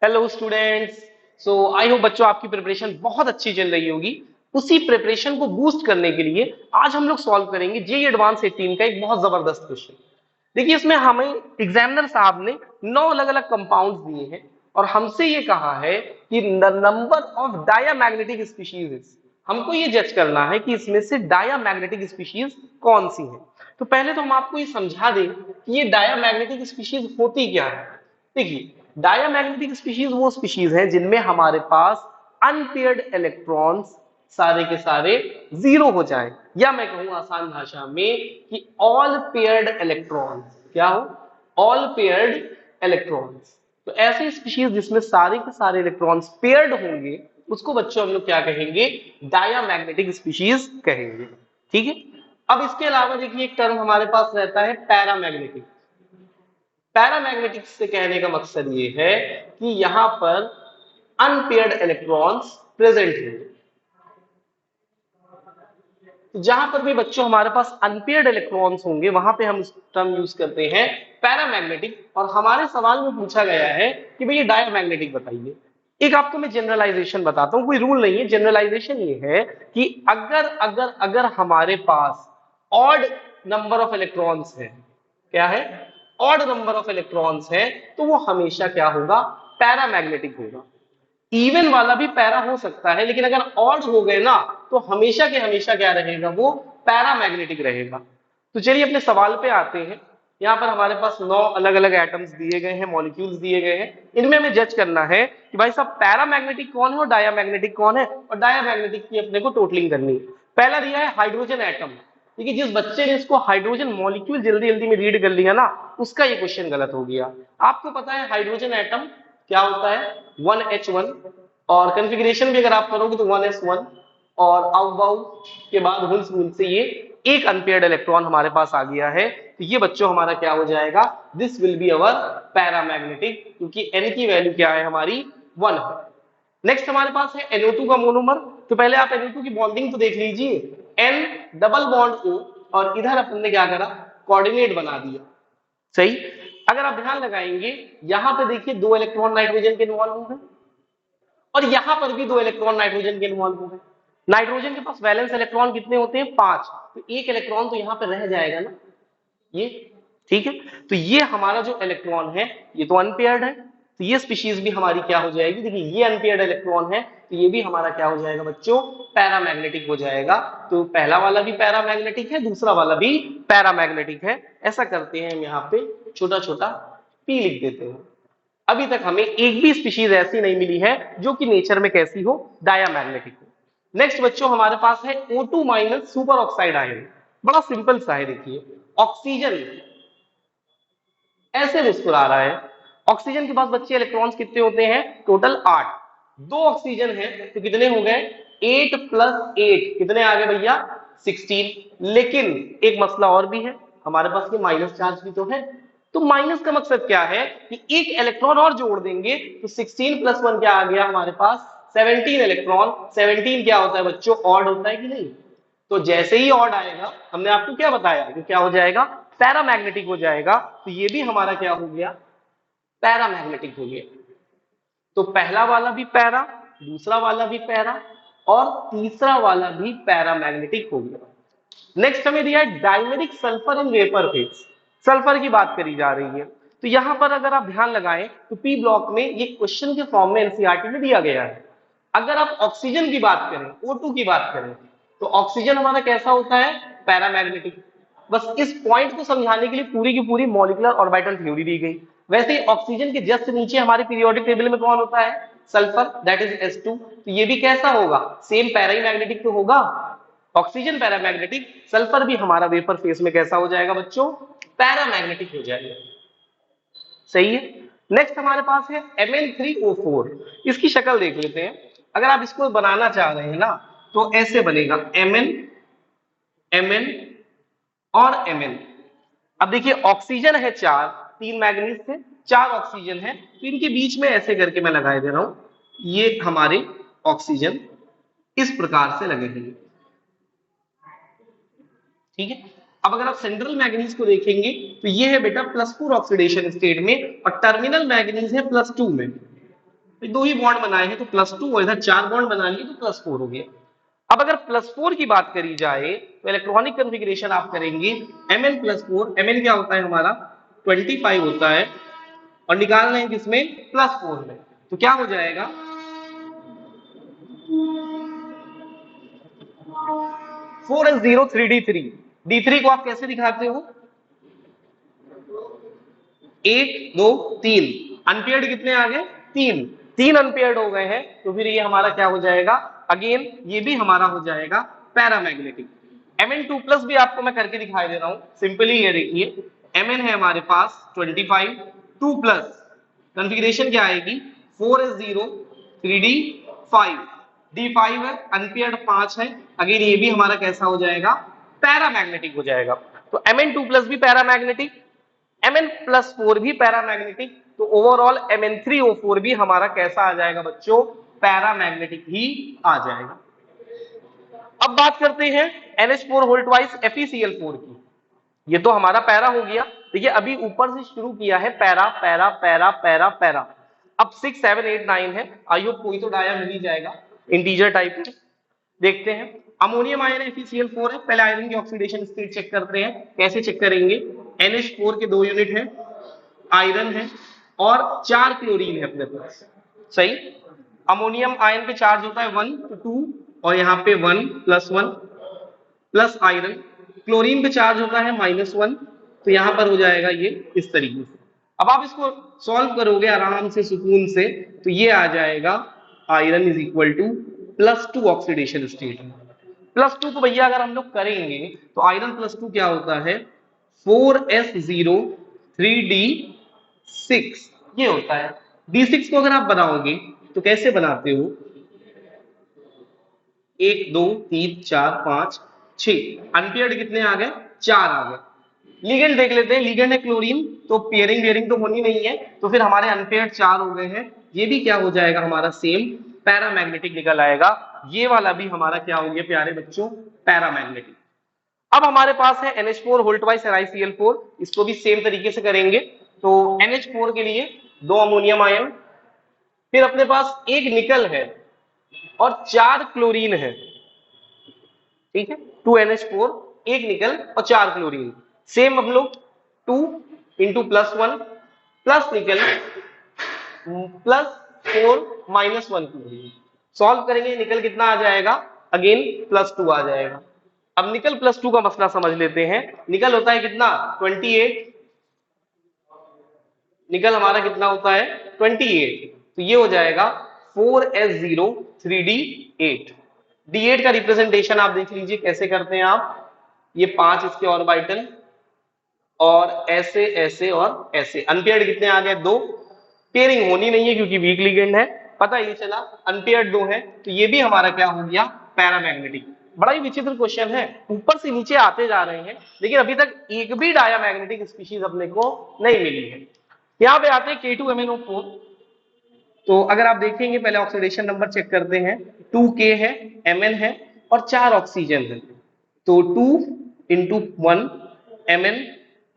Hello students. So I hope बच्चों आपकी preparation बहुत अच्छी चल रही होगी। उसी प्रिपरेशन को बूस्ट करने के लिए आज हम लोग सॉल्व करेंगे जेईई एडवांस 18 का एक बहुत जबरदस्त क्वेश्चन। देखिए इसमें हमें एग्जामिनर साहब ने 9 अलग अलग कंपाउंड्स दिए हैं और हमसे ये कहा है कि the number of diamagnetic species. हमको ये जज करना है कि इसमें से डायामैग्नेटिक स्पीशीज कौन सी है। तो पहले तो हम आपको ये समझा दें कि ये डायामैग्नेटिक स्पीशीज होती क्या है। देखिए डायामैग्नेटिक स्पीशीज वो स्पीशीज हैं जिनमें हमारे पास अनपेयर्ड इलेक्ट्रॉन्स सारे के सारे जीरो हो जाए, या मैं कहूं आसान भाषा में कि ऑल पेयर्ड इलेक्ट्रॉन्स क्या हो, ऑल पेयर्ड इलेक्ट्रॉन्स। तो ऐसी स्पीशीज जिसमें सारे के सारे इलेक्ट्रॉन्स पेयर्ड होंगे उसको बच्चों हम लोग क्या कहेंगे, डायामैग्नेटिक स्पीशीज कहेंगे। ठीक है। अब इसके अलावा देखिए एक टर्म हमारे पास रहता है पैरामैग्नेटिक। पैरामैग्नेटिक से कहने का मकसद ये है कि यहां पर अनपेयर्ड इलेक्ट्रॉन्स प्रेजेंट हैं। जहां पर भी बच्चों हमारे पास अनपेयर्ड इलेक्ट्रॉन्स होंगे वहां पे हम इस टर्म यूज करते हैं पैरामैग्नेटिक। और हमारे सवाल में पूछा गया है कि भैया डायामैग्नेटिक बताइए। एक आपको मैं जनरलाइजेशन बताता हूं, कोई रूल नहीं है, जनरलाइजेशन ये है कि अगर अगर अगर हमारे पास ऑड नंबर ऑफ इलेक्ट्रॉन्स है, क्या है, ऑड नंबर ऑफ इलेक्ट्रॉन्स है, तो वो हमेशा क्या होगा, पैरामैग्नेटिक होगा। इवन वाला भी पैरा हो सकता है, लेकिन अगर ऑड हो गए ना तो हमेशा के हमेशा क्या रहेगा, वो पैरामैग्नेटिक रहेगा। तो चलिए अपने सवाल पे आते हैं। यहां पर हमारे पास 9 अलग अलग एटम्स दिए गए हैं, मॉलिक्यूल्स दिए गए हैं। इनमें हमें जज करना है कि भाई साहब पैरामैग्नेटिक कौन है और डायामैग्नेटिक कौन है, और डायामैग्नेटिक की अपने को टोटलिंग करनी है। पहला दिया है हाइड्रोजन एटम। देखिए जिस बच्चे ने इसको हाइड्रोजन मॉलिक्यूल जल्दी जल्दी में रीड कर लिया ना, उसका ये क्वेश्चन गलत हो गया। आपको पता है हाइड्रोजन एटम क्या होता है, 1H1। और कॉन्फ़िगरेशन भी अगर आप करोगे तो 1s1। और आउट बाउट के बाद हुंस मुंस से ये एक अनपेयर्ड इलेक्ट्रॉन हमारे पास आ गया है। तो ये बच्चों हमारा क्या हो जाएगा, this will be our paramagnetic, क्योंकि n की वैल्यू क्या है हमारी 1 है। नेक्स्ट हमारे पास है NO2 का मोनोमर। तो पहले आप NO2 की बॉन्डिंग तो देख लीजिए, N डबल बॉन्ड O, और इधर अपन ने क्या करा, कोऑर्डिनेट बना दिया। सही। अगर आप ध्यान लगाएंगे यहां पे देखिए 2 इलेक्ट्रॉन नाइट्रोजन के इन्वॉल्व हो गए, और यहां पर भी 2 इलेक्ट्रॉन नाइट्रोजन के इन्वॉल्व हो गए। नाइट्रोजन के पास वैलेंस इलेक्ट्रॉन कितने होते हैं, 5। तो एक इलेक्ट्रॉन तो यहां पर रह जाएगा ना, ये। ठीक है। तो ये हमारा जो इलेक्ट्रॉन है ये तो अनपेयर्ड है, तो ये स्पीशीज भी हमारी क्या हो जाएगी, देखिए ये अनपेयर्ड इलेक्ट्रॉन है, तो ये भी हमारा क्या हो जाएगा बच्चों, पैरामैग्नेटिक हो जाएगा। तो पहला वाला भी पैरामैग्नेटिक है, दूसरा वाला भी पैरामैग्नेटिक है। ऐसा करते हैं हम यहाँ पे छोटा छोटा पी लिख देते हैं। अभी तक हमें एक भी स्पीशीज ऐसी नहीं मिली है जो कि नेचर में कैसी हो, डायामैग्नेटिक हो। नेक्स्ट बच्चों हमारे पास है O2 minus super oxide ion. बड़ा सिंपल सा है, देखिए ऑक्सीजन ऐसे मुस्कुरा रहा है। ऑक्सीजन के पास बच्चे इलेक्ट्रॉन्स कितने होते हैं, टोटल 8। 2 ऑक्सीजन है तो कितने हो गए, 8 प्लस 8 कितने आ गए भैया, 16। लेकिन एक मसला और भी है, हमारे पास ये माइनस चार्ज भी तो है। तो माइनस का मकसद क्या है कि एक इलेक्ट्रॉन और जोड़ देंगे तो 16 प्लस 1 क्या आ गया हमारे पास, 17 इलेक्ट्रॉन। 17 क्या होता है बच्चों, ऑड होता है कि नहीं। तो जैसे ही ऑड आएगा, हमने आपको क्या बताया कि क्या हो जाएगा, पैरामैग्नेटिक हो जाएगा। तो ये भी हमारा क्या हो गया, पैरामैग्नेटिक हो गया। तो पहला वाला भी पैरा, दूसरा वाला भी पैरा, और तीसरा वाला भी पैरामैग्नेटिक हो गया। नेक्स्ट हमें दिया है dimeric sulphur in vapour phase. Sulphur की बात करी जा रही है। तो यहां पर अगर आप ध्यान लगाएं तो पी ब्लॉक में ये क्वेश्चन के फॉर्म में एनसीईआरटी में दिया गया है। अगर आप ऑक्सीजन की बात करें, O2 की बात करें, तो ऑक्सीजन हमारा कैसा होता है, पैरामैग्नेटिक। बस इस पॉइंट को समझाने के लिए पूरी की पूरी मॉलिक्यूलर ऑर्बिटल थ्योरी दी गई। वैसे ही ऑक्सीजन के जस्ट नीचे हमारे पीरियोडिक टेबल में कौन होता है, सल्फर, दैट इज S2। तो ये भी कैसा होगा, सेम पैरामैग्नेटिक तो होगा। ऑक्सीजन पैरामैग्नेटिक, सल्फर भी हमारा वेपर फेस में कैसा हो जाएगा बच्चों, पैरामैग्नेटिक हो जाएगा। सही है। नेक्स्ट हमारे पास है Mn3O4। इसकी शक्ल देख लेते हैं। अगर आप इसको बनाना चाह रहे हैं ना तो ऐसे बनेगा, Mn Mn और Mn। अब देखिए ऑक्सीजन है 4, 3 मैग्नीज थे, 4 ऑक्सीजन है, तो इनके बीच में ऐसे करके मैं लगाए दे रहा हूं, ये हमारे ऑक्सीजन इस प्रकार से लगे हैं। ठीक है। अब अगर आप सेंट्रल मैग्नीज को देखेंगे तो ये है बेटा +4 ऑक्सीडेशन स्टेट में, और टर्मिनल मैग्नीज है +2 में। तो दो ही बॉन्ड बनाए हैं तो +2 और इधर 4 बॉन्ड बना लिए तो +4 हो गया। अब अगर +4 की बात करी जाए तो इलेक्ट्रॉनिक कन्फिग्रेशन आप करेंगे Mn+4, Mn क्या होता है हमारा 25 होता है और निकालना है किसमें +4 में, तो क्या हो जाएगा 4s0 3d3। d3 को आप कैसे दिखाते हो 1 2 3 अनपेयर्ड कितने आ गए 3 अनपेयर्ड हो गए हैं तो फिर ये हमारा क्या हो जाएगा अगेन ये भी हमारा हो जाएगा पैरामैग्नेटिक। Mn2+ भी आपको मैं करके दिखाई दे रहा हूं सिंपली ये देखिए Mn है हमारे पास 25 2+ कॉन्फ़िगरेशन क्या आएगी 4s0 3d5 d5 है अनपेयर्ड 5 है अगेन ये भी हमारा कैसा हो जाएगा पैरामैग्नेटिक हो जाएगा। तो Mn2+ भी पैरामैग्नेटिक Mn+4 भी पैरामैग्नेटिक तो ओवरऑल Mn3O4 भी हमारा कैसा आ जाएगा बच्चों पैरामैग्नेटिक ही आ जाएगा। अब बात करते हैं NH4 होल्ड वाइज FeCl4 की। ये तो हमारा पैरा हो गया। देखिए अभी ऊपर से शुरू किया है para para para para para, अब 6 7 8 9 है। आई होप कोई तो डाया मिल ही जाएगा इंटीजर टाइप में। देखते हैं अमोनियम आयन FeCl4 है। पहले आयरन की ऑक्सीडेशन स्टेट चेक करते हैं। कैसे चेक करेंगे NH4 के 2 यूनिट है, आयरन है और 4 क्लोरीन है अपने पास। सही, अमोनियम आयन पे चार्ज होता है 1 to 2 और यहाँ पे 1 +1 प्लस आयरन। क्लोरीन पे चार्ज होता है -1 तो यहां पर हो जाएगा ये इस तरीके से। अब आप इसको सॉल्व करोगे आराम से सुकून से तो ये आ जाएगा iron is equal to +2 oxidation state में। +2 को भैया अगर हम लोग करेंगे तो आयरन +2 क्या होता है 4s0 3d6 ये होता है। d6 को अगर आप बनाओगे तो कैसे बनाते हो 1 2 3 4 5 6 अनपेयर्ड कितने आ गए 4 आ गए। लिगेंड देख लेते हैं, लिगेंड है क्लोरीन तो पेयरिंग वेयरिंग तो होनी नहीं है तो फिर हमारे अनपेयर्ड 4 हो गए हैं। ये भी क्या हो जाएगा हमारा सेम पैरामैग्नेटिक निकल आएगा। ये वाला भी हमारा क्या हो गया प्यारे बच्चों पैरामैग्नेटिक। अब हमारे पास है NH4 होल्ड वाइज NiCl4, इसको भी सेम तरीके से करेंगे। तो NH4 के लिए 2 अमोनियम आयन, फिर अपने पास एक निकल है और 4 क्लोरीन है। ठीक है 2NH4 एक निकल और 4 क्लोरीन। सेम हम लोग 2 इंटू +1 प्लस निकल +4 -1 क्लोरीन सॉल्व करेंगे। निकल कितना आ जाएगा अगेन +2 आ जाएगा। अब निकल +2 का मसला समझ लेते हैं। निकल होता है कितना 28, निकल हमारा कितना होता है 28 तो ये हो जाएगा 4s0 3d8। d8 का रिप्रेजेंटेशन आप देख लीजिए कैसे करते हैं आप, ये 5 इसके ऑर्बिटल और ऐसे ऐसे और ऐसे। अनपेयर्ड कितने आ गए 2, पेयरिंग होनी नहीं है क्योंकि वीक लिगेंड है, पता ही चला अनपेयर्ड 2 है तो ये भी हमारा क्या हो गया पैरामैग्नेटिक। बड़ा ही विचित्र क्वेश्चन है, ऊपर से नीचे आते जा रहे हैं लेकिन अभी तक एक भी डायामैग्नेटिक स्पीशीज अपने को नहीं मिली है। यहाँ पे आते हैं K2MnO4। तो अगर आप देखेंगे पहले ऑक्सीडेशन नंबर चेक करते हैं 2K है Mn है और 4 ऑक्सीजन है तो 2 इंटू 1 Mn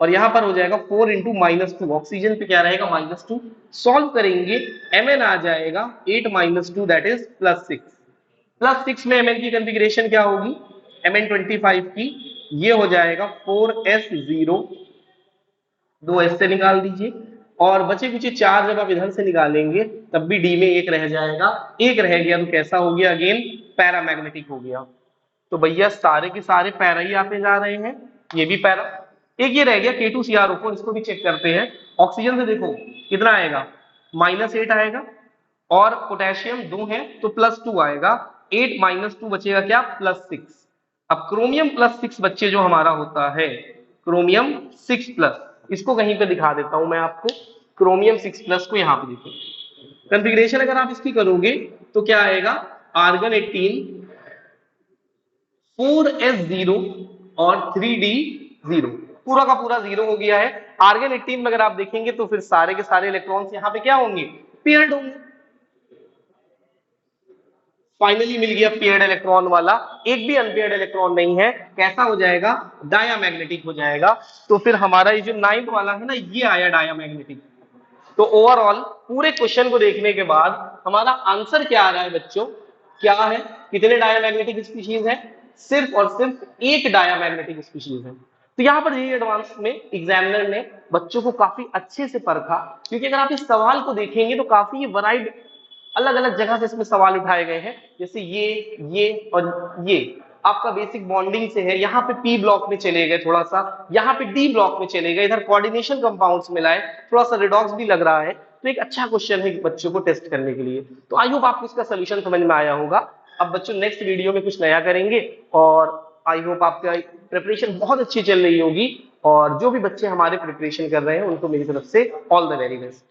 और यहां पर हो जाएगा 4 इंटू -2 ऑक्सीजन पे क्या रहेगा -2। सॉल्व करेंगे Mn आ जाएगा 8 -2 दैट इज +6। +6 में Mn की कॉन्फ़िगरेशन क्या होगी Mn25 की, ये हो जाएगा 4s0 2s से निकाल दीजिए और बचे कुछ 4 जब आप इधर से निकालेंगे तब भी डी में 1 रह जाएगा, 1 रह गया तो कैसा हो गया अगेन पैरामैग्नेटिक हो गया। तो भैया सारे के सारे पैरा ही आते जा रहे हैं, ये भी पैरा। एक ये रह गया K2CrO4, इसको भी चेक करते हैं। ऑक्सीजन से देखो कितना आएगा -8 आएगा और पोटेशियम 2 है तो +2 आएगा, 8 -2 बचेगा क्या +6। अब क्रोमियम +6 बच्चे जो हमारा होता है क्रोमियम 6+, इसको कहीं पे दिखा देता हूं मैं आपको। क्रोमियम 6+ को यहां पे देखो कॉन्फ़िगरेशन अगर आप इसकी करोगे तो क्या आएगा आर्गन 18 4s0 और 3d0 पूरा का पूरा 0 हो गया है। आर्गन 18 में अगर आप देखेंगे तो फिर सारे के सारे इलेक्ट्रॉन्स यहां पे क्या होंगे पेयर्ड होंगे। फाइनली मिल गया पेयर्ड इलेक्ट्रॉन वाला, एक भी अनपेयर्ड इलेक्ट्रॉन नहीं है। कैसा हो जाएगा डायामैग्नेटिक हो जाएगा। तो फिर हमारा ये जो 9th वाला है ना ये आया डायामैग्नेटिक। तो ओवरऑल पूरे क्वेश्चन को देखने के बाद हमारा आंसर क्या आ रहा है बच्चों, क्या है, कितने डायमैग्नेटिक स्पीशीज है, सिर्फ और सिर्फ एक डायमैग्नेटिक स्पीशीज है। तो यहाँ पर ये एडवांस में एग्जामिनर ने बच्चों को काफी अच्छे से परखा, क्योंकि अगर आप इस सवाल को देखेंगे तो काफी वराइड अलग अलग जगह से इसमें सवाल उठाए गए हैं, जैसे ये और ये आपका बेसिक बॉन्डिंग से है, यहाँ पे पी ब्लॉक में चले गए, थोड़ा सा यहाँ पे डी ब्लॉक में चले गए, इधर कोऑर्डिनेशन कंपाउंड्स मिलाए, थोड़ा सा रिडॉक्स भी लग रहा है। तो एक अच्छा क्वेश्चन है बच्चों को टेस्ट करने के लिए। तो आई होप आपको इसका सोल्यूशन समझ में आया होगा। अब बच्चों नेक्स्ट वीडियो में कुछ नया करेंगे, और आई होप आपका प्रिपरेशन बहुत अच्छी चल रही होगी, और जो भी बच्चे हमारे प्रिपरेशन कर रहे हैं उनको मेरी तरफ से ऑल द वेरी बेस्ट।